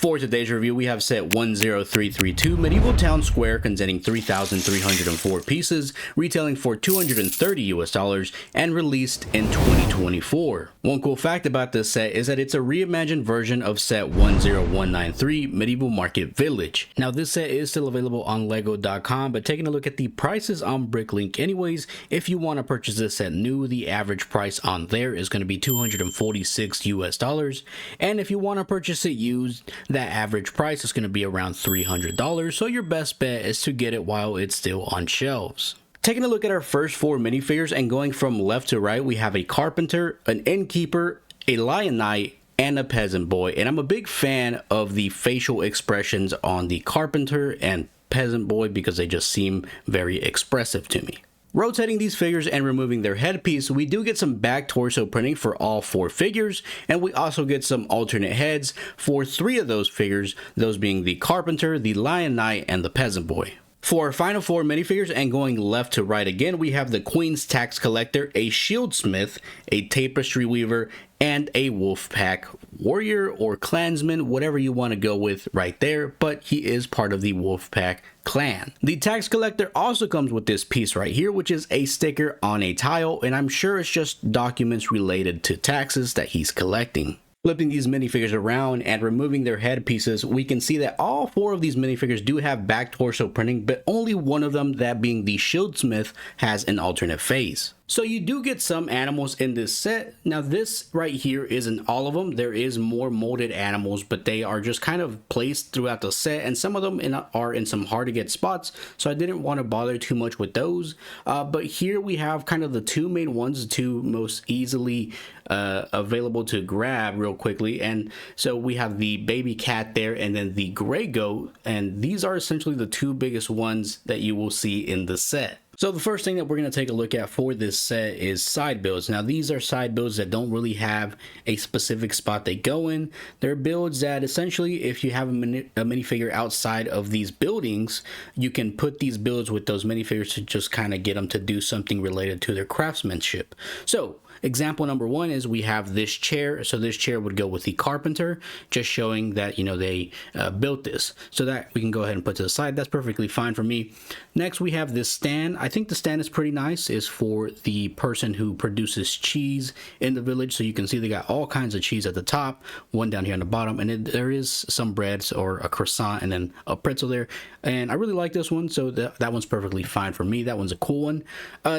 For today's review, we have set 10332 Medieval Town Square containing 3,304 pieces, retailing for $230 and released in 2024. One cool fact about this set is that it's a reimagined version of set 10193 Medieval Market Village. Now this set is still available on lego.com, but taking a look at the prices on Bricklink anyways, if you want to purchase this set new, the average price on there is going to be $246, and if you want to purchase it used, that average price is going to be around $300, so your best bet is to get it while it's still on shelves. Taking a look at our first four minifigures and going from left to right, we have a carpenter, an innkeeper, a lion knight, and a peasant boy. And I'm a big fan of the facial expressions on the carpenter and peasant boy because they just seem very expressive to me. Rotating these figures and removing their headpiece, we do get some back torso printing for all four figures, and we also get some alternate heads for three of those figures, those being the carpenter, the lion knight, and the peasant boy. For our final four minifigures and going left to right again, we have the Queen's Tax Collector, a Shieldsmith, a Tapestry Weaver, and a Wolfpack Warrior or Clansman, whatever you want to go with right there, but he is part of the Wolfpack clan. The Tax Collector also comes with this piece right here, which is a sticker on a tile, and I'm sure it's just documents related to taxes that he's collecting. Flipping these minifigures around and removing their headpieces, we can see that all four of these minifigures do have back torso printing, but only one of them, that being the Shieldsmith, has an alternate face. So you do get some animals in this set. Now this right here isn't all of them. There is more molded animals, but they are just kind of placed throughout the set, and some of them are in some hard to get spots, so I didn't want to bother too much with those. But here we have kind of the two main ones, the two most easily available to grab real quickly. And so we have the baby cat there and then the gray goat, and these are essentially the two biggest ones that you will see in the set. So the first thing that we're going to take a look at for this set is side builds. Now these are side builds that don't really have a specific spot they go in. They're builds that essentially, if you have a minifigure outside of these buildings, you can put these builds with those minifigures to just kind of get them to do something related to their craftsmanship. So example number one is we have this chair. So this chair would go with the carpenter, just showing that, you know, they built this. So that we can go ahead and put to the side. That's perfectly fine for me. Next, we have this stand. I think the stand is pretty nice. It's for the person who produces cheese in the village. So you can see they got all kinds of cheese at the top, one down here on the bottom, and then there is some breads or a croissant and then a pretzel there. And I really like this one, so that one's perfectly fine for me. That one's a cool one.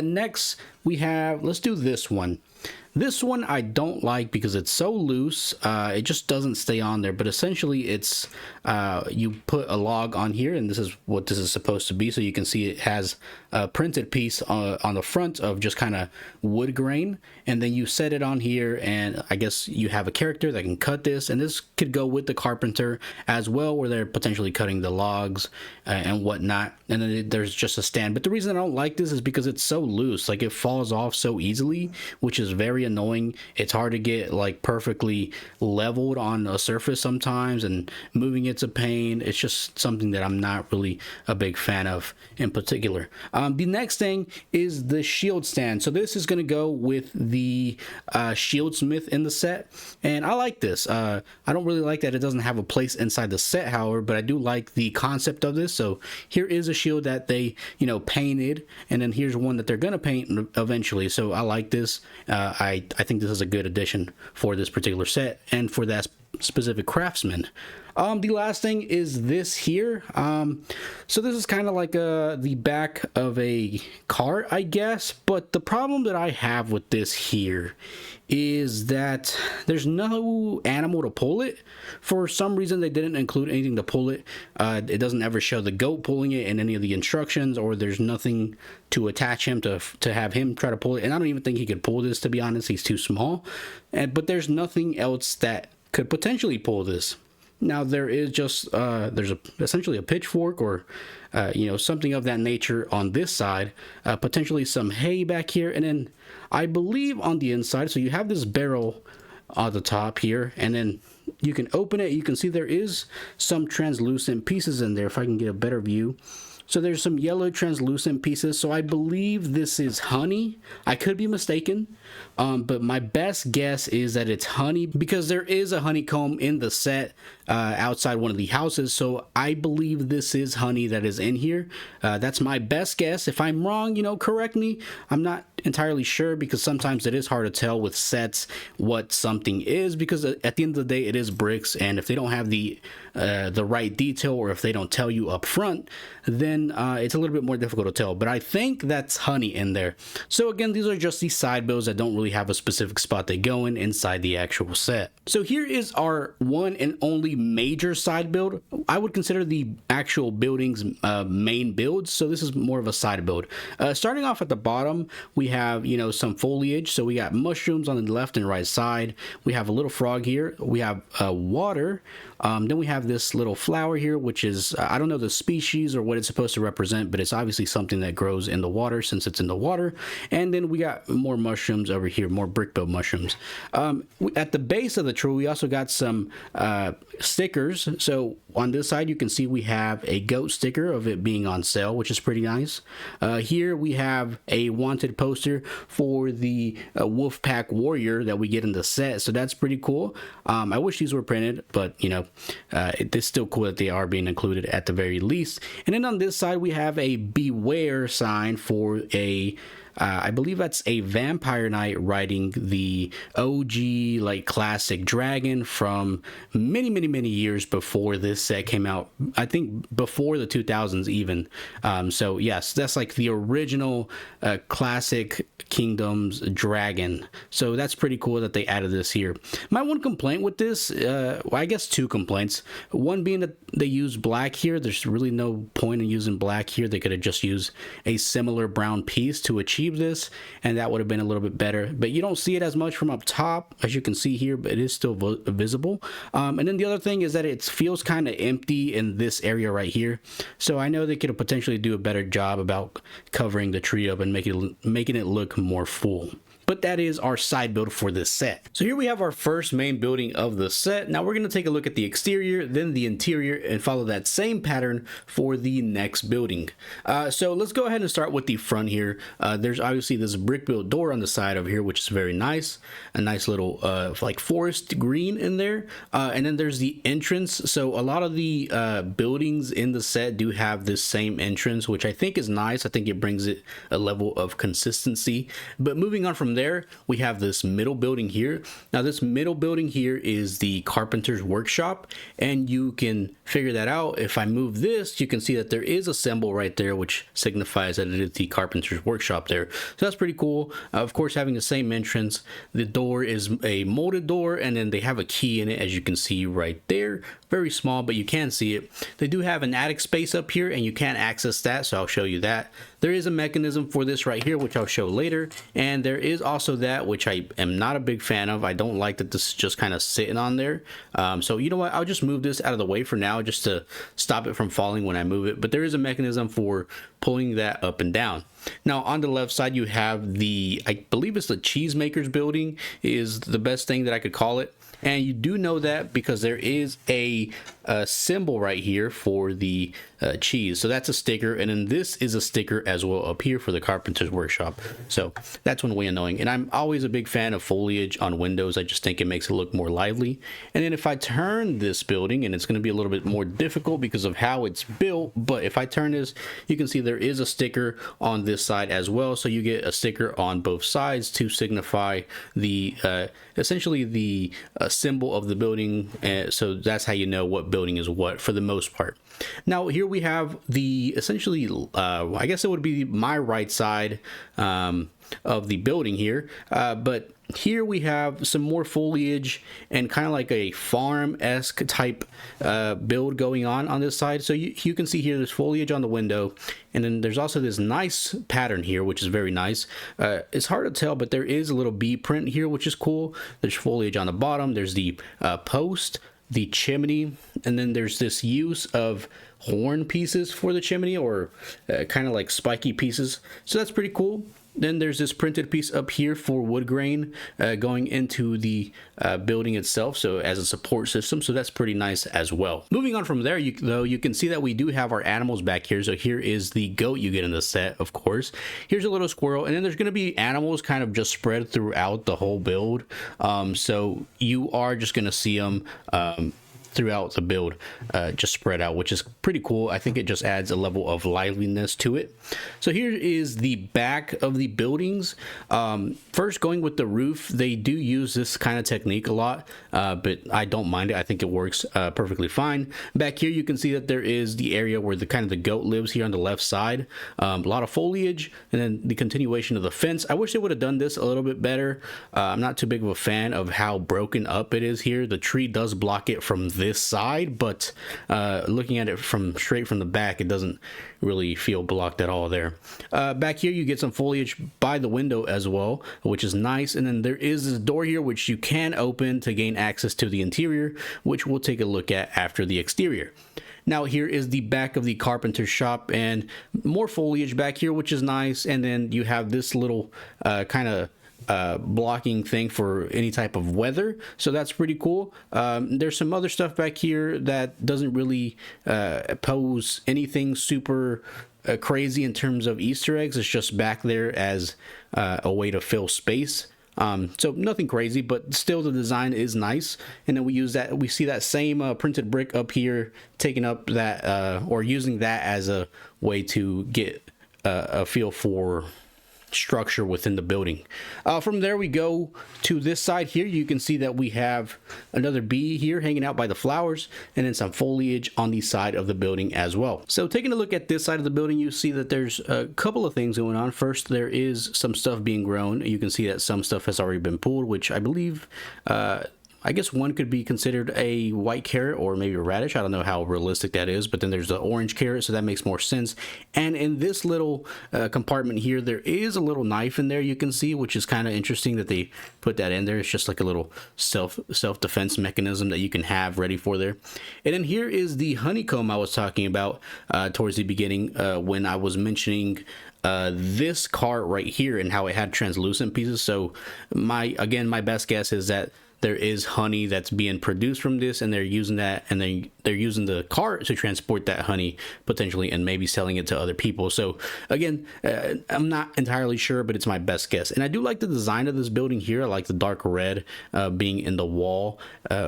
Next, we have, let's do this one. This one I don't like because it's so loose, it just doesn't stay on there, but essentially it's, you put a log on here, and this is what this is supposed to be, so you can see it has a printed piece on the front of just kind of wood grain, and then you set it on here, and I guess you have a character that can cut this, and this could go with the carpenter as well, where they're potentially cutting the logs and whatnot, and then there's just a stand. But the reason I don't like this is because it's so loose, like it falls off so easily, which is very annoying. It's hard to get like perfectly leveled on a surface sometimes, and moving it's a pain. It's just something that I'm not really a big fan of in particular. The next thing is the shield stand. So this is going to go with the Shieldsmith in the set, and I like this. I don't really like that it doesn't have a place inside the set, however, but I do like the concept of this. So here is a shield that they, you know, painted, and then here's one that they're going to paint eventually. So I like this. I think this is a good addition for this particular set and for that specific craftsman. The last thing is this here. So this is kind of like the back of a cart, I guess, but the problem that I have with this here is that there's no animal to pull it. For some reason they didn't include anything to pull it. It doesn't ever show the goat pulling it in any of the instructions, or there's nothing to attach him to have him try to pull it, and I don't even think he could pull this, to be honest. He's too small. But there's nothing else that could potentially pull this. Now there is just there's essentially a pitchfork or you know, something of that nature on this side, potentially some hay back here, and then I believe on the inside, so you have this barrel on the top here, and then you can open it. You can see there is some translucent pieces in there, if I can get a better view. So there's some yellow translucent pieces. So I believe this is honey. I could be mistaken, but my best guess is that it's honey because there is a honeycomb in the set outside one of the houses. So I believe this is honey that is in here. That's my best guess. If I'm wrong, you know, correct me. I'm not entirely sure because sometimes it is hard to tell with sets what something is, because at the end of the day it is bricks, and if they don't have the right detail, or if they don't tell you up front, then it's a little bit more difficult to tell. But I think that's honey in there. So again, these are just the side builds that don't really have a specific spot they go in inside the actual set. So here is our one and only major side build. I would consider the actual building's main builds, so this is more of a side build. Starting off at the bottom, we have, you know, some foliage. So we got mushrooms on the left and right side. We have a little frog here. We have water. Then we have this little flower here, which is, I don't know the species or what it's supposed to represent, but it's obviously something that grows in the water since it's in the water. And then we got more mushrooms over here, more brick build mushrooms. At the base of the tree, we also got some stickers. So on this side, you can see we have a goat sticker of it being on sale, which is pretty nice. Here we have a wanted poster for the Wolfpack Warrior that we get in the set. So that's pretty cool. I wish these were printed, but you know, it's still cool that they are being included at the very least. And then on this side, we have a beware sign for a I believe that's a vampire knight riding the OG like classic dragon from many years before this set came out. I think before the 2000s even. So yes, that's like the original classic Kingdoms dragon. So that's pretty cool that they added this here. My one complaint with this, well, I guess two complaints. One being that they use black here. There's really no point in using black here. They could have just used a similar brown piece to achieve this, and that would have been a little bit better. But you don't see it as much from up top, as you can see here, but it is still visible. And then the other thing is that it feels kind of empty in this area right here. So I know they could potentially do a better job about covering the tree up and making it look more full. But that is our side build for this set. So here we have our first main building of the set. Now we're going to take a look at the exterior, then the interior, and follow that same pattern for the next building. So let's go ahead and start with the front here. There's obviously this brick built door on the side over here, which is very nice. A nice little like forest green in there. And then there's the entrance. So a lot of the buildings in the set do have this same entrance, which I think is nice. I think it brings it a level of consistency. But moving on from there, we have this middle building here. Now this middle building here is the carpenter's workshop, and you can figure that out. If I move this, you can see that there is a symbol right there which signifies that it is the carpenter's workshop there. So that's pretty cool. Of course, having the same entrance. The door is a molded door, and then they have a key in it, as you can see right there. Very small, but you can see it. They do have an attic space up here, and you can access that, so I'll show you that. There is a mechanism for this right here, which I'll show later, and there is also that, which I am not a big fan of. I don't like that this is just kind of sitting on there. So you know what, I'll just move this out of the way for now, just to stop it from falling when I move it. But there is a mechanism for pulling that up and down. Now on the left side, you have the, I believe it's the cheesemaker's building is the best thing that I could call it. And you do know that because there is a symbol right here for the cheese. So that's a sticker, and then this is a sticker as well up here for the carpenter's workshop. So that's one way annoying. And I'm always a big fan of foliage on windows. I just think it makes it look more lively. And then if I turn this building, and it's going to be a little bit more difficult because of how it's built, but if I turn this, you can see there is a sticker on this side as well. So you get a sticker on both sides to signify the essentially the symbol of the building. So that's how you know what building is what for the most part. Now here we have the essentially I guess it would be my right side of the building here, but here we have some more foliage and kind of like a farm-esque type build going on this side. So you can see here there's foliage on the window, and then there's also this nice pattern here, which is very nice. It's hard to tell, but there is a little bee print here, which is cool. There's foliage on the bottom. There's the post, the chimney, and then there's this use of horn pieces for the chimney, or kind of like spiky pieces. So that's pretty cool. Then there's this printed piece up here for wood grain going into the building itself, so as a support system, so that's pretty nice as well. Moving on from there, though, you can see that we do have our animals back here. So here is the goat you get in the set, of course. Here's a little squirrel, and then there's going to be animals kind of just spread throughout the whole build. So you are just going to see them throughout the build, just spread out, which is pretty cool. I think it just adds a level of liveliness to it. So here is the back of the buildings. First, going with the roof, they do use this kind of technique a lot, but I don't mind it. I think it works perfectly fine. Back here, you can see that there is the area where the kind of the goat lives here on the left side. A lot of foliage, and then the continuation of the fence. I wish they would have done this a little bit better. I'm not too big of a fan of how broken up it is here. The tree does block it from this side, but looking at it straight from the back, it doesn't really feel blocked at all there. Back here, you get some foliage by the window as well, which is nice. And then there is this door here which you can open to gain access to the interior, which we'll take a look at after the exterior. Now here is the back of the carpenter shop, and more foliage back here, which is nice. And then you have this little kind of blocking thing for any type of weather, so that's pretty cool. There's some other stuff back here that doesn't really pose anything super crazy in terms of Easter eggs. It's just back there as a way to fill space. So nothing crazy, but still the design is nice. And then we see that same printed brick up here, taking up that or using that as a way to get a feel for structure within the building. From there we go to this side here. You can see that we have another bee here hanging out by the flowers, and then some foliage on the side of the building as well. So taking a look at this side of the building, you see that there's a couple of things going on. First, there is some stuff being grown. You can see that some stuff has already been pulled, which I believe I guess one could be considered a white carrot or maybe a radish. I don't know how realistic that is, but then there's the orange carrot, so that makes more sense. And in this little compartment here, there is a little knife in there you can see, which is kind of interesting that they put that in there. It's just like a little self-defense mechanism that you can have ready for there. And then here is the honeycomb I was talking about towards the beginning when I was mentioning this cart right here and how it had translucent pieces. So my best guess is that there is honey that's being produced from this, and they're using that, and they're using the cart to transport that honey potentially, and maybe selling it to other people. So again, I'm not entirely sure, but it's my best guess. And I do like the design of this building here. I like the dark red being in the wall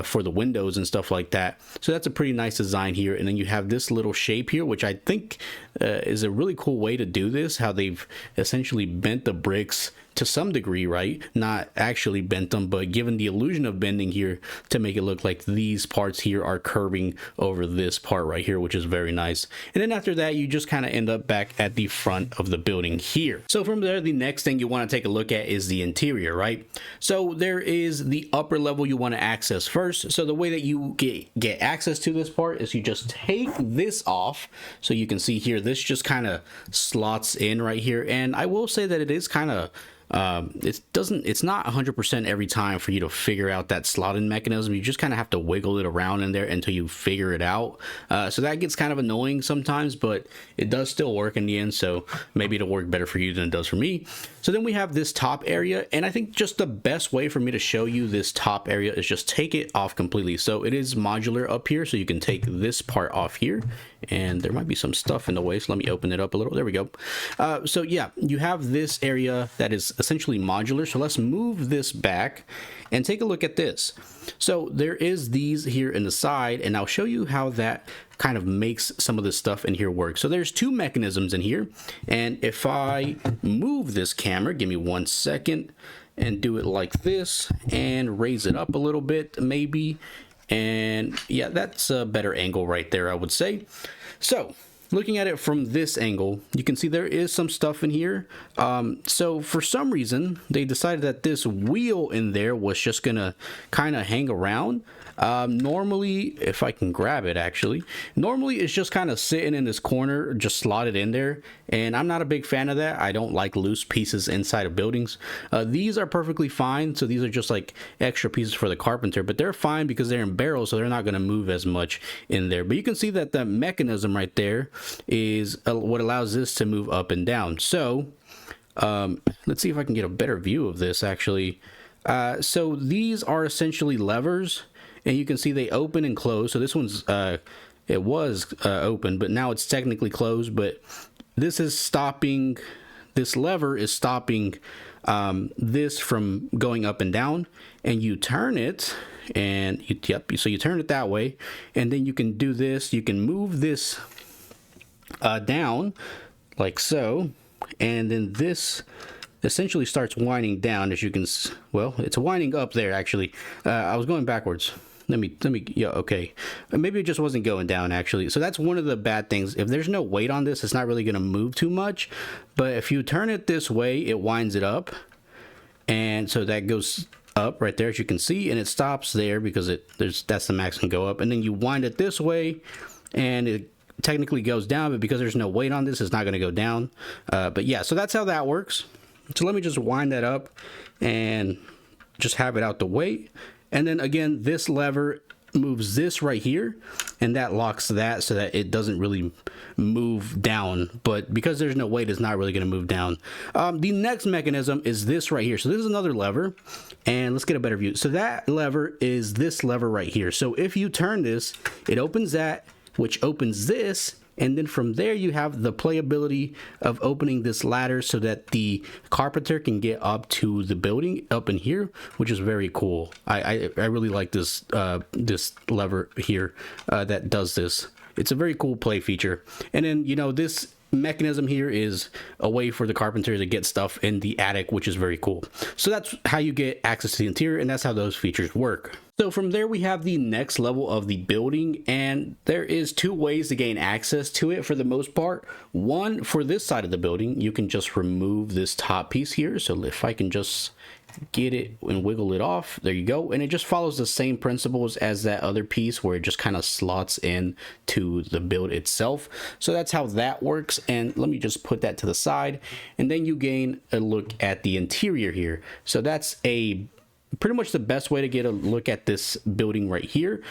for the windows and stuff like that. So that's a pretty nice design here. And then you have this little shape here, which I think is a really cool way to do this, how they've essentially bent the bricks to some degree, right? Not actually bent them, but given the illusion of bending here to make it look like these parts here are curving over this part right here, which is very nice. And then after that, you just kind of end up back at the front of the building here. So from there, the next thing you want to take a look at is the interior, right? So there is the upper level you want to access first. So the way that you get access to this part is you just take this off. So you can see here, this just kind of slots in right here. And I will say that it is kind of it's not 100% every time for you to figure out that slotting mechanism. You just kind of have to wiggle it around in there until you figure it out. So that gets kind of annoying sometimes, but it does still work in the end. So maybe it'll work better for you than it does for me. So then we have this top area, and I think just the best way for me to show you this top area is just take it off completely. So it is modular up here, so you can take this part off here, and there might be some stuff in the way, so let me open it up a little. There we go. So yeah, you have this area that is essentially modular. So let's move this back and take a look at this. So there is these here in the side, and I'll show you how that kind of makes some of this stuff in here work. So there's two mechanisms in here, and if I move this camera, give me 1 second, and do it like this and raise it up a little bit maybe, and yeah, that's a better angle right there, I would say. So looking at it from this angle, you can see there is some stuff in here. So for some reason, they decided that this wheel in there was just gonna kind of hang around. Normally, if I can grab it actually, normally it's just kind of sitting in this corner, just slotted in there. And I'm not a big fan of that. I don't like loose pieces inside of buildings. These are perfectly fine. So these are just like extra pieces for the carpenter, but they're fine because they're in barrels, so they're not going to move as much in there. But you can see that the mechanism right there is what allows this to move up and down. So Let's see if I can get a better view of this actually. So these are essentially levers, and you can see they open and close. So this one's it was open, but now it's technically closed. But this is stopping. This lever is stopping this from going up and down, and you turn it, and so you turn it that way, and then you can do this. You can move this down like so, and then this essentially starts winding down, as you can, well, it's winding up there actually. I was going backwards. Let me, yeah, okay. Maybe it just wasn't going down actually. So that's one of the bad things. If there's no weight on this, it's not really going to move too much. But if you turn it this way, it winds it up. And so that goes up right there, as you can see, and it stops there because that's the max can go up. And then you wind it this way, and it technically goes down, but because there's no weight on this, it's not going to go down. But yeah, so that's how that works. So let me just wind that up and just have it out the way. And then again, this lever moves this right here, and that locks that so that it doesn't really move down. But because there's no weight, it's not really going to move down. The next mechanism is this right here. So this is another lever, and let's get a better view. So that lever is this lever right here. So if you turn this, it opens that, which opens this. And then from there, you have the playability of opening this ladder so that the carpenter can get up to the building up in here, which is very cool. I really like this this lever here that does this. It's a very cool play feature. And then, you know, this mechanism here is a way for the carpenter to get stuff in the attic, which is very cool. So that's how you get access to the interior, and that's how those features work. So from there, we have the next level of the building, and there is two ways to gain access to it for the most part. One, for this side of the building, you can just remove this top piece here. So if I can just get it and wiggle it off, there you go, and it just follows the same principles as that other piece where it just kind of slots in to the build itself. So that's how that works, and let me just put that to the side, and then you gain a look at the interior here. So that's pretty much the best way to get a look at this building right here.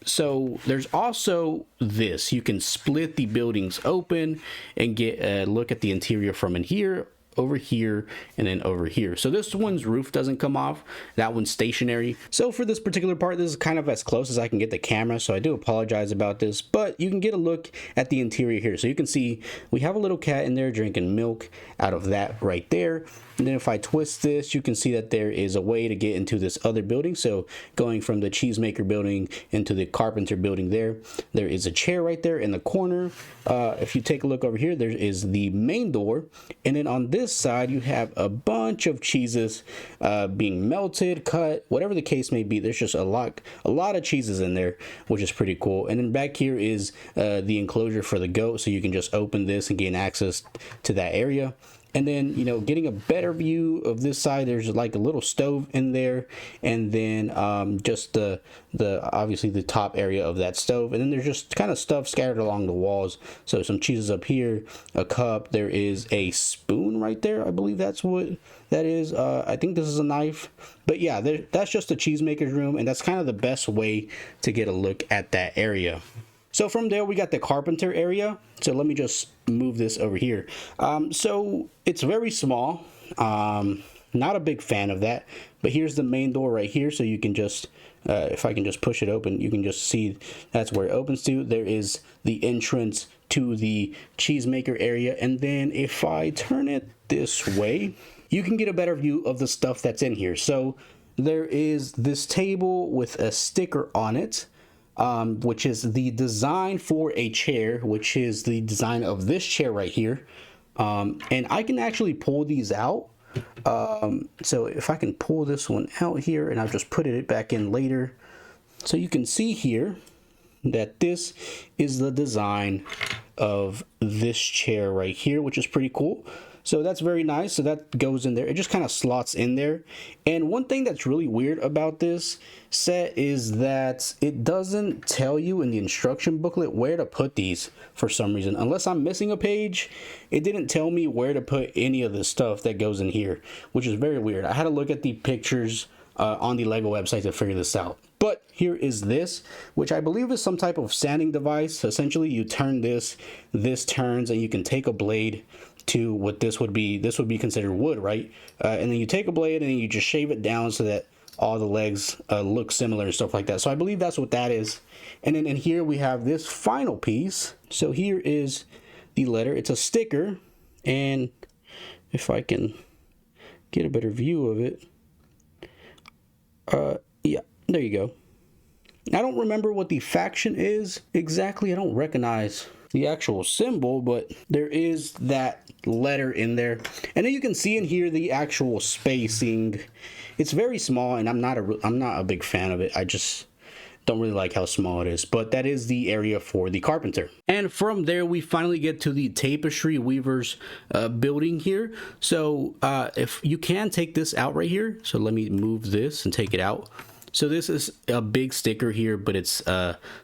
So there's also this, you can split the buildings open and get a look at the interior from in here, over here, and then over here. So this one's roof doesn't come off, that one's stationary. So for this particular part, this is kind of as close as I can get the camera, so I do apologize about this, but you can get a look at the interior here. So you can see we have a little cat in there drinking milk out of that right there. And then if I twist this, you can see that there is a way to get into this other building. So going from the cheesemaker building into the carpenter building there is a chair right there in the corner. If you take a look over here, there is the main door. And then on this side, you have a bunch of cheeses being melted, cut, whatever the case may be. There's just a lot of cheeses in there, which is pretty cool. And then back here is the enclosure for the goat. So you can just open this and gain access to that area. And then, you know, getting a better view of this side, there's like a little stove in there, and then just the obviously the top area of that stove, and then there's just kind of stuff scattered along the walls. So some cheeses up here, a cup, there is a spoon right there, I believe that's what that is. I think this is a knife, but yeah, that's just the cheesemaker's room, and that's kind of the best way to get a look at that area. So from there, we got the carpenter area. So let me just move this over here. So it's very small. Not a big fan of that. But here's the main door right here. So you can just, if I can just push it open, you can just see that's where it opens to. There is the entrance to the cheesemaker area. And then if I turn it this way, you can get a better view of the stuff that's in here. So there is this table with a sticker on it. Which is the design for a chair, which is the design of this chair right here. And I can actually pull these out. So if I can pull this one out here, and I'll just put it back in later. So you can see here that this is the design of this chair right here, which is pretty cool. So that's very nice. So that goes in there. It just kind of slots in there. And one thing that's really weird about this set is that it doesn't tell you in the instruction booklet where to put these for some reason. Unless I'm missing a page, it didn't tell me where to put any of the stuff that goes in here, which is very weird. I had to look at the pictures on the Lego website to figure this out. But here is this, which I believe is some type of sanding device. Essentially, you turn this turns, and you can take a blade to what this would be considered wood, right? And then you take a blade and then you just shave it down so that all the legs look similar and stuff like that. So I believe that's what that is. And then in here we have this final piece. So here is the letter. It's a sticker, and if I can get a better view of it, yeah, there you go. I don't remember what the faction is exactly. I don't recognize the actual symbol, but there is that letter in there. And then you can see in here the actual spacing. It's very small, and I'm not a big fan of it. I just don't really like how small it is, but that is the area for the carpenter. And from there we finally get to the tapestry weavers building here. So if you can take this out right here, so let me move this and take it out. So this is a big sticker here, but it's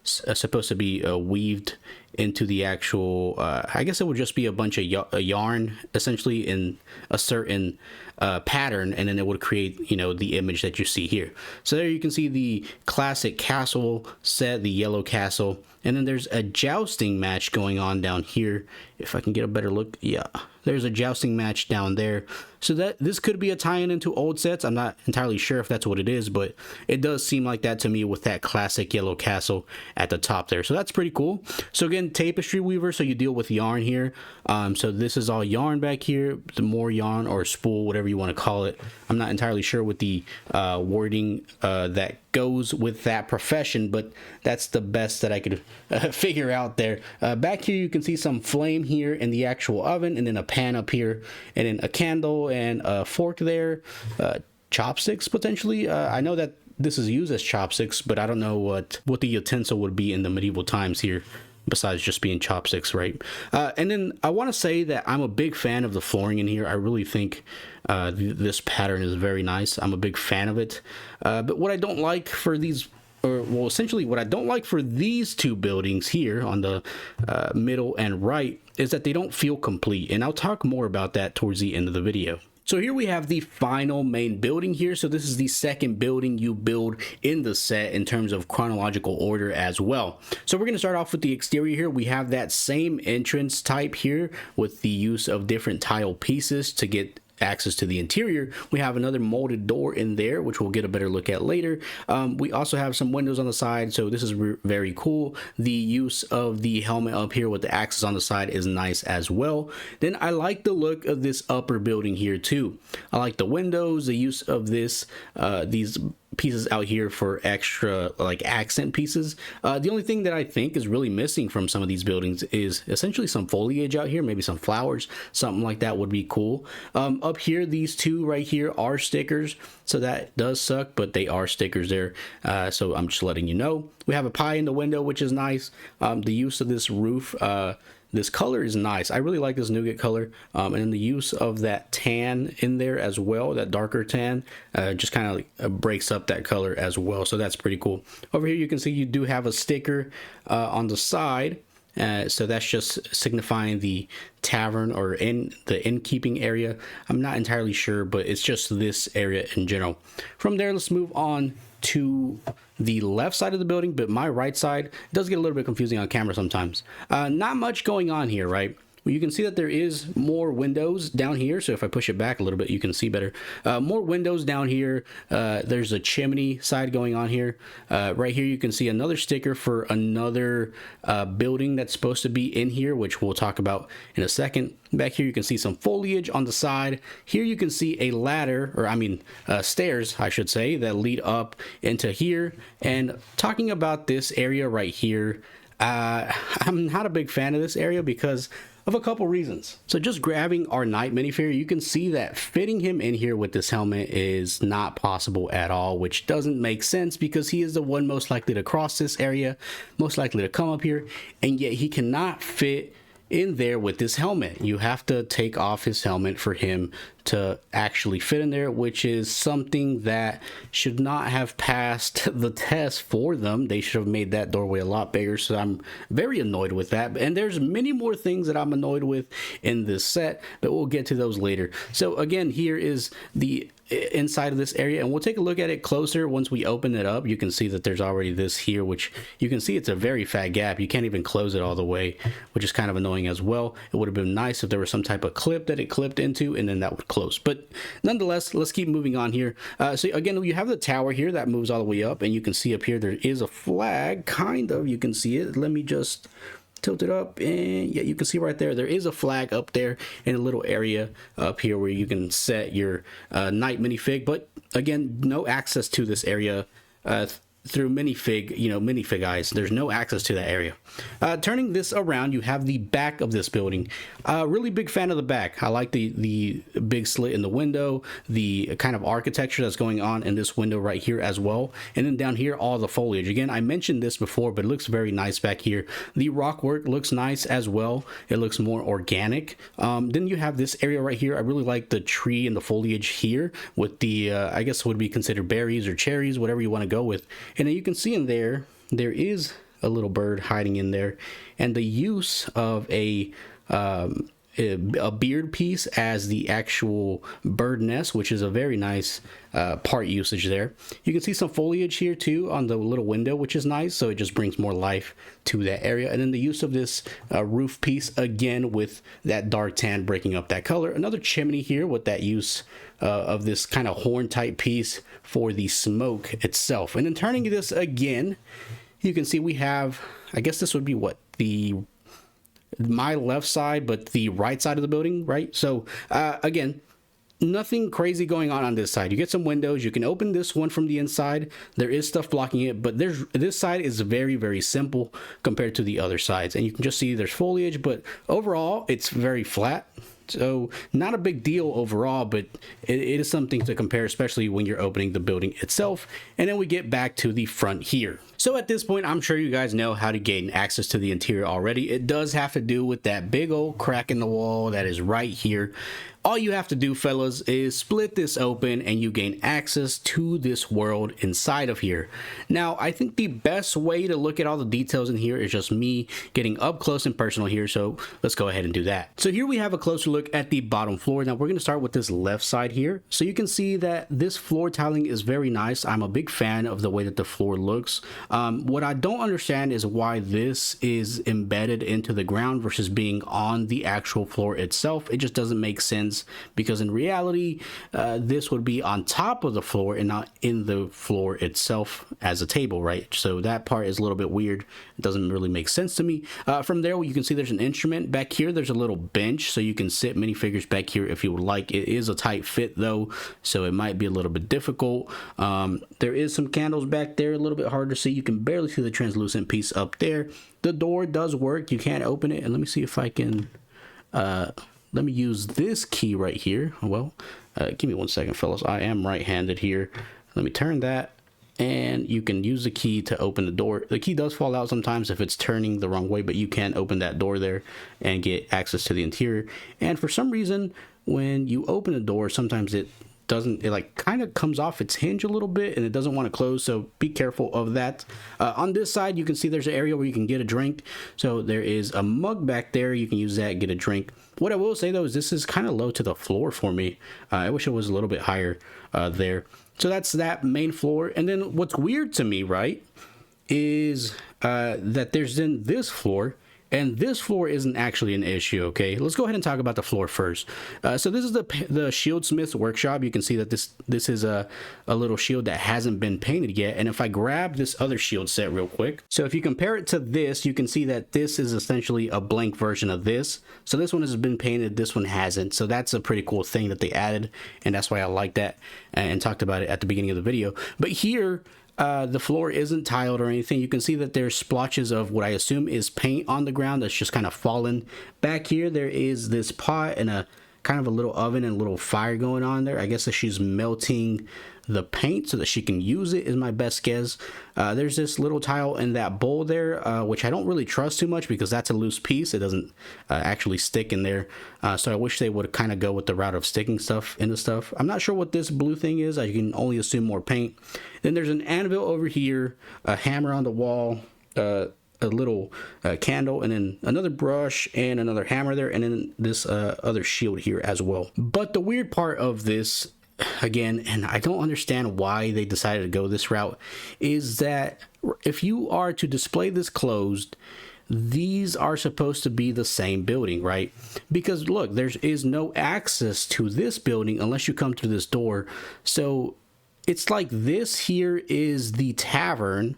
supposed to be weaved into the actual, I guess it would just be a bunch of yarn essentially in a certain pattern, and then it would create, you know, the image that you see here. So there you can see the classic castle set, the yellow castle, and then there's a jousting match going on down here. If I can get a better look, yeah, there's a jousting match down there. So that this could be a tie-in into old sets. I'm not entirely sure if that's what it is, but it does seem like that to me with that classic yellow castle at the top there. So that's pretty cool. So again, tapestry weaver, so you deal with yarn here. So this is all yarn back here, the more yarn or spool, whatever you want to call it. I'm not entirely sure with the wording that goes with that profession, but that's the best that I could figure out there. Back here you can see some flame here in the actual oven, and then a pan up here, and then a candle and a fork there, chopsticks potentially. I know that this is used as chopsticks, but I don't know what the utensil would be in the medieval times here, besides just being chopsticks, right? And then I want to say that I'm a big fan of the flooring in here. I really think this pattern is very nice. I'm a big fan of it. But what I don't like for these, or well, essentially what I don't like for these two buildings here on the middle and right, is that they don't feel complete. And I'll talk more about that towards the end of the video. So here we have the final main building here. So this is the second building you build in the set in terms of chronological order as well. So we're going to start off with the exterior here. We have that same entrance type here with the use of different tile pieces to get access to the interior. We have another molded door in there, which we'll get a better look at later. We also have some windows on the side, so this is very cool. The use of the helmet up here with the axis on the side is nice as well. Then I like the look of this upper building here too. I like the windows, the use of this these pieces out here for extra like accent pieces. The only thing that I think is really missing from some of these buildings is essentially some foliage out here, maybe some flowers, something like that would be cool. Up here, these two right here are stickers, so that does suck, but they are stickers there. So I'm just letting you know. We have a pie in the window, which is nice. The use of this roof, this color is nice. I really like this nougat color, and then the use of that tan in there as well, that darker tan, just kind of like breaks up that color as well, so that's pretty cool. Over here you can see you do have a sticker on the side, so that's just signifying the tavern or in the innkeeping area. I'm not entirely sure, but it's just this area in general. From there, let's move on to the left side of the building, but my right side does get a little bit confusing on camera sometimes. Not much going on here, right? Well, you can see that there is more windows down here, so if I push it back a little bit you can see better. More windows down here. There's a chimney side going on here. Right here you can see another sticker for another building that's supposed to be in here, which we'll talk about in a second. Back here you can see some foliage on the side. Here you can see a ladder, or I mean stairs I should say, that lead up into here. And talking about this area right here, I'm not a big fan of this area because of a couple reasons. So just grabbing our knight minifigure, you can see that fitting him in here with this helmet is not possible at all, which doesn't make sense because he is the one most likely to cross this area, most likely to come up here, and yet he cannot fit in there with this helmet. You have to take off his helmet for him to actually fit in there, which is something that should not have passed the test for them. They should have made that doorway a lot bigger, so I'm very annoyed with that. And there's many more things that I'm annoyed with in this set, but we'll get to those later. So again, here is the inside of this area, and we'll take a look at it closer. Once we open it up, you can see that there's already this here, which you can see it's a very fat gap. You can't even close it all the way, which is kind of annoying as well. It would have been nice if there was some type of clip that it clipped into, and then that would close. But nonetheless, let's keep moving on here. So again, you have the tower here that moves all the way up, and you can see up here there is a flag, kind of. You can see it. Let me just tilt it up, and yeah, you can see right there is a flag up there in a little area up here where you can set your night minifig. But again, no access to this area through minifig, minifig eyes. There's no access to that area. Turning this around, you have the back of this building. Really big fan of the back. I like the big slit in the window, the kind of architecture that's going on in this window right here as well. And then down here, all the foliage. Again, I mentioned this before, but it looks very nice back here. The rock work looks nice as well. It looks more organic. Then you have this area right here. I really like the tree and the foliage here with the, I guess would be considered berries or cherries, whatever you want to go with. And then you can see in there is a little bird hiding in there, and the use of a beard piece as the actual bird nest, which is a very nice part usage there. You can see some foliage here too on the little window, which is nice, so it just brings more life to that area. And then the use of this roof piece, again with that dark tan breaking up that color. Another chimney here with that use of this kind of horn type piece for the smoke itself. And then turning this again, you can see we have, I guess this would be what, my left side, but the right side of the building, right? So again, nothing crazy going on this side. You get some windows. You can open this one from the inside. There is stuff blocking it, but this side is very, very simple compared to the other sides. And you can just see there's foliage, but overall it's very flat. So not a big deal overall, but it is something to compare, especially when you're opening the building itself. And then we get back to the front here. So at this point, I'm sure you guys know how to gain access to the interior already. It does have to do with that big old crack in the wall that is right here. All you have to do, fellas, is split this open and you gain access to this world inside of here. Now, I think the best way to look at all the details in here is just me getting up close and personal here. So let's go ahead and do that. So here we have a closer look at the bottom floor. Now we're going to start with this left side here. So you can see that this floor tiling is very nice. I'm a big fan of the way that the floor looks. What I don't understand is why this is embedded into the ground versus being on the actual floor itself. It just doesn't make sense, because in reality this would be on top of the floor and not in the floor itself as a table, right? So that part is a little bit weird. It doesn't really make sense to me. From there, you can see there's an instrument back here. There's a little bench, so you can sit minifigures back here if you would like. It is a tight fit though, so it might be a little bit difficult. There is some candles back there, a little bit hard to see. You can barely see the translucent piece up there. The door does work. You can't open it, and let me see if I can let me use this key right here. Well, give me 1 second, fellas. I am right-handed here. Let me turn that, and you can use the key to open the door. The key does fall out sometimes if it's turning the wrong way, but you can open that door there and get access to the interior. And for some reason, when you open the door, sometimes it like kind of comes off its hinge a little bit and it doesn't want to close, so be careful of that. On this side, you can see there's an area where you can get a drink. So there is a mug back there. You can use that, get a drink. What I will say though is this is kind of low to the floor for me. I wish it was a little bit higher there. So that's that main floor. And then what's weird to me, right, is that there's then this floor. And this floor isn't actually an issue, okay? Let's go ahead and talk about the floor first. So this is the Shieldsmith's workshop. You can see that this is a little shield that hasn't been painted yet. And if I grab this other shield set real quick, so if you compare it to this, you can see that this is essentially a blank version of this. So this one has been painted, this one hasn't. So that's a pretty cool thing that they added, and that's why I like that and talked about it at the beginning of the video. But here, the floor isn't tiled or anything. You can see that there's splotches of what I assume is paint on the ground that's just kind of fallen. Back here, there is this pot and a kind of a little oven and a little fire going on there. I guess that she's melting the paint so that she can use it, is my best guess. There's this little tile in that bowl there, which I don't really trust too much because that's a loose piece. It doesn't actually stick in there. So I wish they would kind of go with the route of sticking stuff into stuff. I'm not sure what this blue thing is. I can only assume more paint. Then there's an anvil over here, a hammer on the wall, a little candle, and then another brush and another hammer there, and then this other shield here as well. But the weird part of this, again, and I don't understand why they decided to go this route, is that if you are to display this closed, these are supposed to be the same building, right? Because look, there is no access to this building unless you come through this door. So it's like this here is the tavern,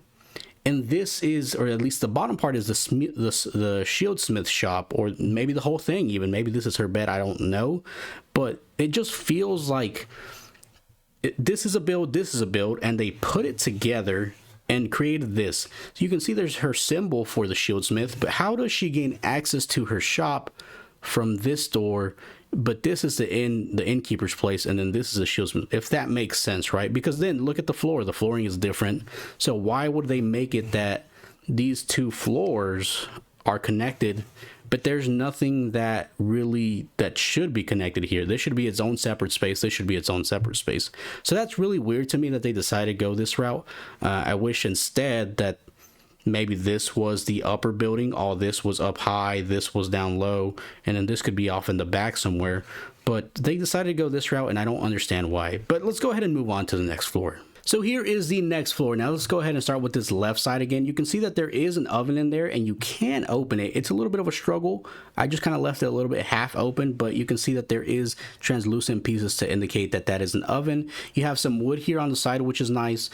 and this is, or at least the bottom part is the shieldsmith shop, or maybe the whole thing even. Maybe this is her bed, I don't know. But it just feels like this is a build, and they put it together and created this. So you can see there's her symbol for the shieldsmith, but how does she gain access to her shop from this door? But this is the innkeeper's place, and then this is the shieldsmith, if that makes sense, right? Because then look at the floor. The flooring is different. So why would they make it that these two floors are connected, but there's nothing that should be connected here? This should be its own separate space. This should be its own separate space. So that's really weird to me that they decided to go this route. I wish instead that maybe this was the upper building, all this was up high, this was down low, and then this could be off in the back somewhere. But they decided to go this route, and I don't understand why. But let's go ahead and move on to the next floor. So here is the next floor. Now let's go ahead and start with this left side again. You can see that there is an oven in there, and you can open it. It's a little bit of a struggle. I just kind of left it a little bit half open, but you can see that there is translucent pieces to indicate that that is an oven. You have some wood here on the side, which is nice.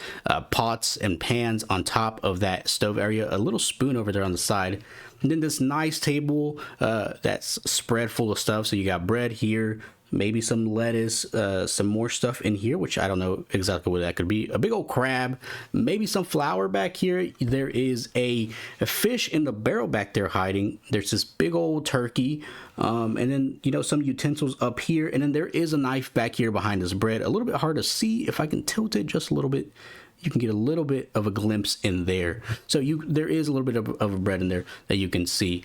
Pots and pans on top of that stove area. A little spoon over there on the side. And then this nice table that's spread full of stuff. So you got bread here, maybe some lettuce, some more stuff in here, which I don't know exactly what that could be. A big old crab, maybe some flour back here. There is a fish in the barrel back there hiding. There's this big old turkey, and then, you know, some utensils up here. And then there is a knife back here behind this bread. A little bit hard to see. If I can tilt it just a little bit, you can get a little bit of a glimpse in there. So there is a little bit of a bread in there that you can see.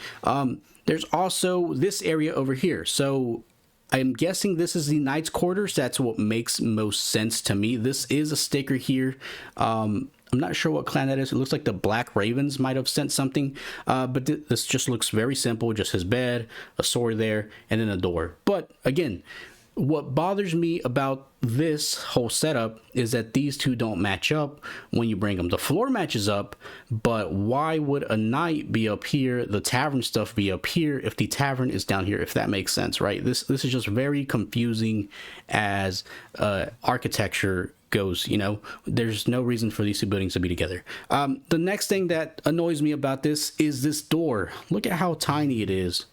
There's also this area over here. So I'm guessing this is the knight's quarters. That's what makes most sense to me. This is a sticker here. I'm not sure what clan that is. It looks like the Black Ravens might have sent something, but this just looks very simple. Just his bed, a sword there, and then a door. But again, what bothers me about this whole setup is that these two don't match up when you bring them. The floor matches up, but why would a knight be up here, the tavern stuff be up here, if the tavern is down here, if that makes sense, right? This is just very confusing as architecture goes. You know, there's no reason for these two buildings to be together. The next thing that annoys me about this is this door. Look at how tiny it is.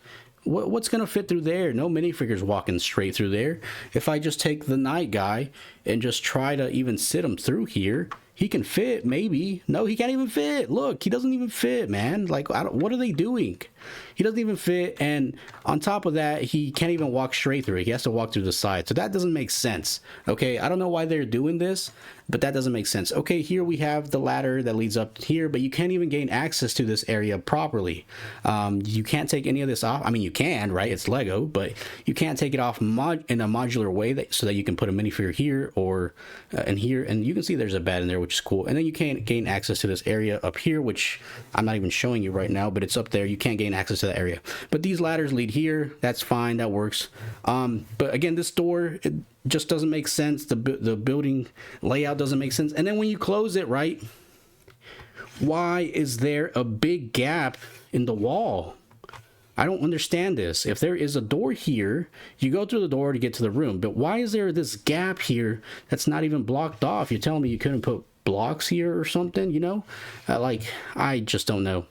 What's going to fit through there? No minifigures walking straight through there. If I just take the knight guy and just try to even sit him through here, he can fit, maybe. No, he can't even fit. Look, he doesn't even fit, man. Like, what are they doing? He doesn't even fit, and on top of that, he can't even walk straight through it. He has to walk through the side, so that doesn't make sense. Okay, I don't know why they're doing this, but that doesn't make sense. Okay, here we have the ladder that leads up here, but you can't even gain access to this area properly. You can't take any of this off. I mean, you can, right? It's Lego, but you can't take it off in a modular way so that you can put a minifigure here or in here, and you can see there's a bed in there, which is cool. And then you can't gain access to this area up here, which I'm not even showing you right now, but it's up there. You can't gain access to that area, but these ladders lead here. That's fine, that works. But again, this door, it just doesn't make sense. The building layout doesn't make sense. And then when you close it, right, why is there a big gap in the wall? I don't understand this. If there is a door here, you go through the door to get to the room, but why is there this gap here that's not even blocked off? You're telling me you couldn't put blocks here or something, you know? Like, I just don't know.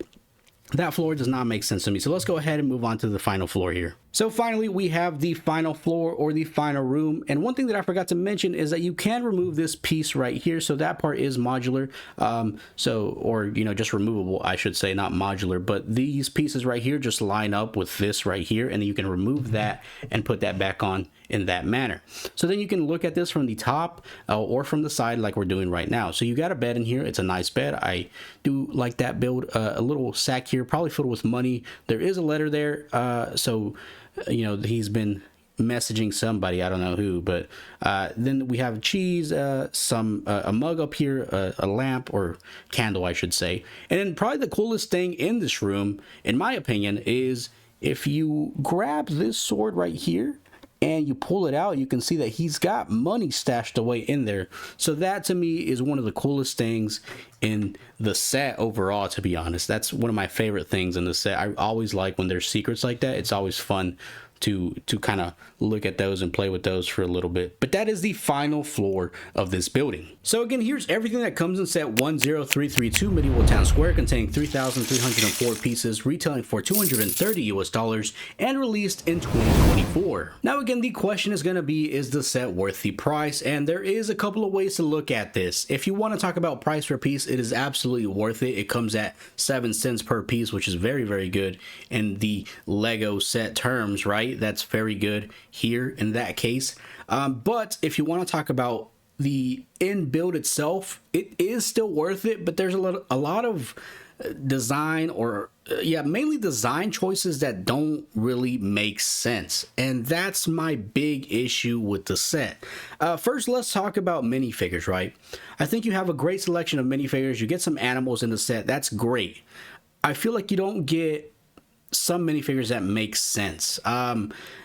That floor does not make sense to me. So let's go ahead and move on to the final floor here. So finally, we have the final floor or the final room. And one thing that I forgot to mention is that you can remove this piece right here. So that part is modular. Or, you know, just removable, I should say, not modular. But these pieces right here just line up with this right here. And then you can remove that and put that back on in that manner. So then you can look at this from the top or from the side like we're doing right now. So you got a bed in here. It's a nice bed. I do like that build. A little sack here, probably filled with money. There is a letter there. You know, he's been messaging somebody, I don't know who, but then we have cheese, a mug up here, a lamp or candle, I should say. And then probably the coolest thing in this room, in my opinion, is if you grab this sword right here and you pull it out, you can see that he's got money stashed away in there. So that to me is one of the coolest things in the set overall, to be honest. That's one of my favorite things in the set. I always like when there's secrets like that. It's always fun to kind of look at those and play with those for a little bit. But that is the final floor of this building. So again, here's everything that comes in set 10332 Medieval Town Square, containing 3,304 pieces, retailing for $230 US and released in 2024. Now again, the question is going to be, is the set worth the price? And there is a couple of ways to look at this. If you want to talk about price per piece, it is absolutely worth it. It comes at 7 cents per piece, which is very, very good in the Lego set terms, right? That's very good here in that case. But if you want to talk about the end build itself, it is still worth it, but there's a lot of design or mainly design choices that don't really make sense, and that's my big issue with the set. First, let's talk about minifigures, right? I think you have a great selection of minifigures. You get some animals in the set, that's great. I feel like you don't get some minifigures that make sense.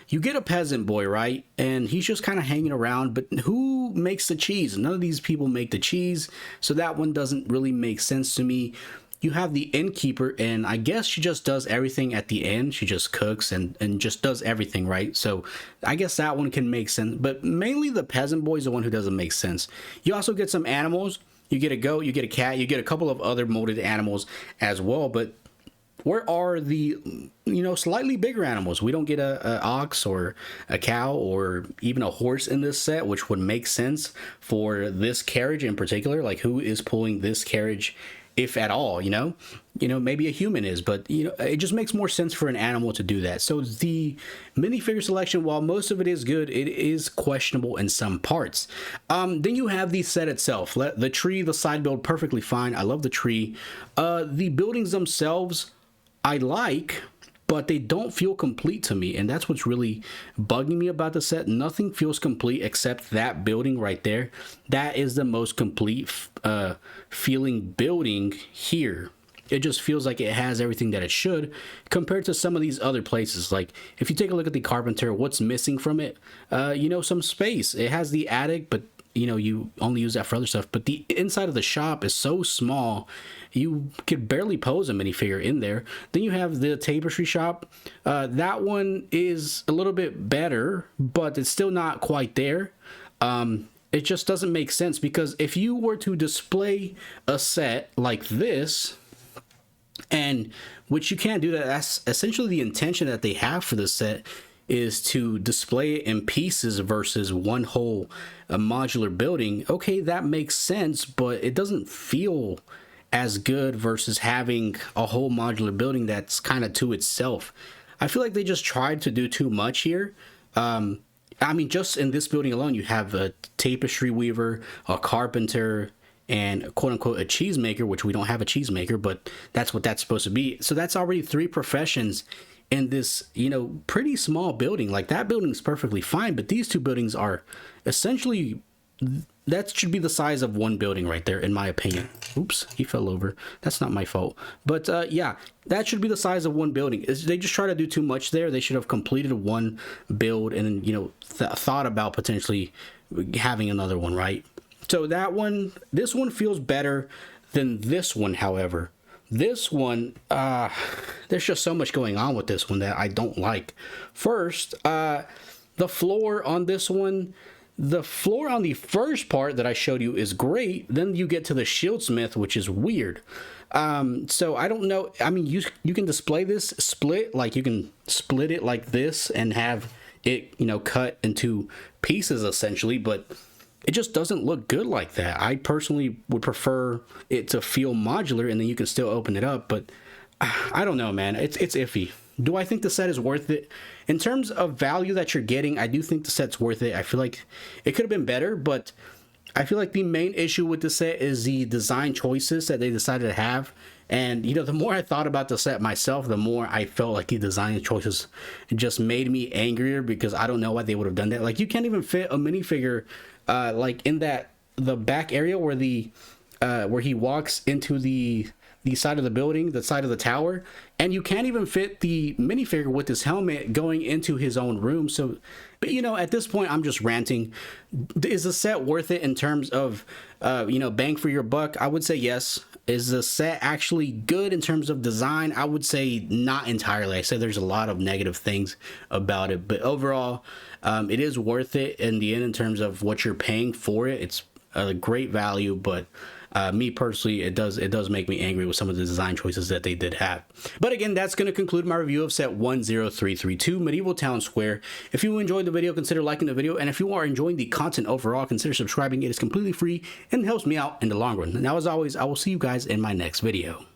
You get a peasant boy, right? And he's just kind of hanging around, but who makes the cheese? None of these people make the cheese, so that one doesn't really make sense to me. You have the innkeeper, and I guess she just does everything at the end. She just cooks and just does everything, right? So I guess that one can make sense, but mainly the peasant boy is the one who doesn't make sense. You also get some animals. You get a goat, you get a cat, you get a couple of other molded animals as well, but where are the, you know, slightly bigger animals? We don't get a ox or a cow or even a horse in this set, which would make sense for this carriage in particular. Like, who is pulling this carriage, if at all? You know, maybe a human is, but you know, it just makes more sense for an animal to do that. So the minifigure selection, while most of it is good, it is questionable in some parts. Then you have the set itself. The tree, the side build, perfectly fine. I love the tree. The buildings themselves, I like, but they don't feel complete to me, and that's what's really bugging me about the set. Nothing feels complete except that building right there. That is the most complete feeling building here. It just feels like it has everything that it should compared to some of these other places. Like, if you take a look at the carpenter, what's missing from it? You know, some space. It has the attic, but you know, you only use that for other stuff. But the inside of the shop is so small, you could barely pose a minifigure in there. Then you have the tapestry shop. That one is a little bit better, but it's still not quite there. It just doesn't make sense, because if you were to display a set like this, and which you can't do that, that's essentially the intention that they have for the set, is to display it in pieces versus one whole modular building. Okay, that makes sense, but it doesn't feel as good versus having a whole modular building that's kind of to itself. I feel like they just tried to do too much here. I mean, just in this building alone, you have a tapestry weaver, a carpenter, and quote unquote a cheesemaker, which we don't have a cheesemaker, but that's what that's supposed to be. So that's already 3 professions in this, you know, pretty small building. Like, that building is perfectly fine, but these 2 buildings are essentially, that should be the size of one building right there, in my opinion. Oops, he fell over. That's not my fault. But yeah, that should be the size of one building. They just try to do too much there. They should have completed one build and, you know, thought about potentially having another one, right? So that one, this one feels better than this one, however. This one, there's just so much going on with this one that I don't like. First, the floor on this one, the floor on the first part that I showed you is great. Then you get to the shieldsmith, which is weird. So I don't know. I mean, you can display this split, like you can split it like this and have it, you know, cut into pieces essentially, but it just doesn't look good like that. I personally would prefer it to feel modular and then you can still open it up, but I don't know, man. It's iffy. Do I think the set is worth it? In terms of value that you're getting, I do think the set's worth it. I feel like it could have been better, but I feel like the main issue with the set is the design choices that they decided to have. And, you know, the more I thought about the set myself, the more I felt like the design choices just made me angrier, because I don't know why they would have done that. Like, you can't even fit a minifigure, like in the back area where where he walks into the side of the building, the side of the tower, and you can't even fit the minifigure with his helmet going into his own room. So, but you know, at this point, I'm just ranting. Is the set worth it in terms of, you know, bang for your buck? I would say yes. Is the set actually good in terms of design? I would say not entirely. I say there's a lot of negative things about it, but overall, it is worth it in the end in terms of what you're paying for it. It's a great value, but me personally, it does make me angry with some of the design choices that they did have. But again, that's going to conclude my review of set 10332 Medieval Town Square. If you enjoyed the video, consider liking the video, and if you are enjoying the content overall, consider subscribing. It is completely free and helps me out in the long run. Now, as always, I will see you guys in my next video.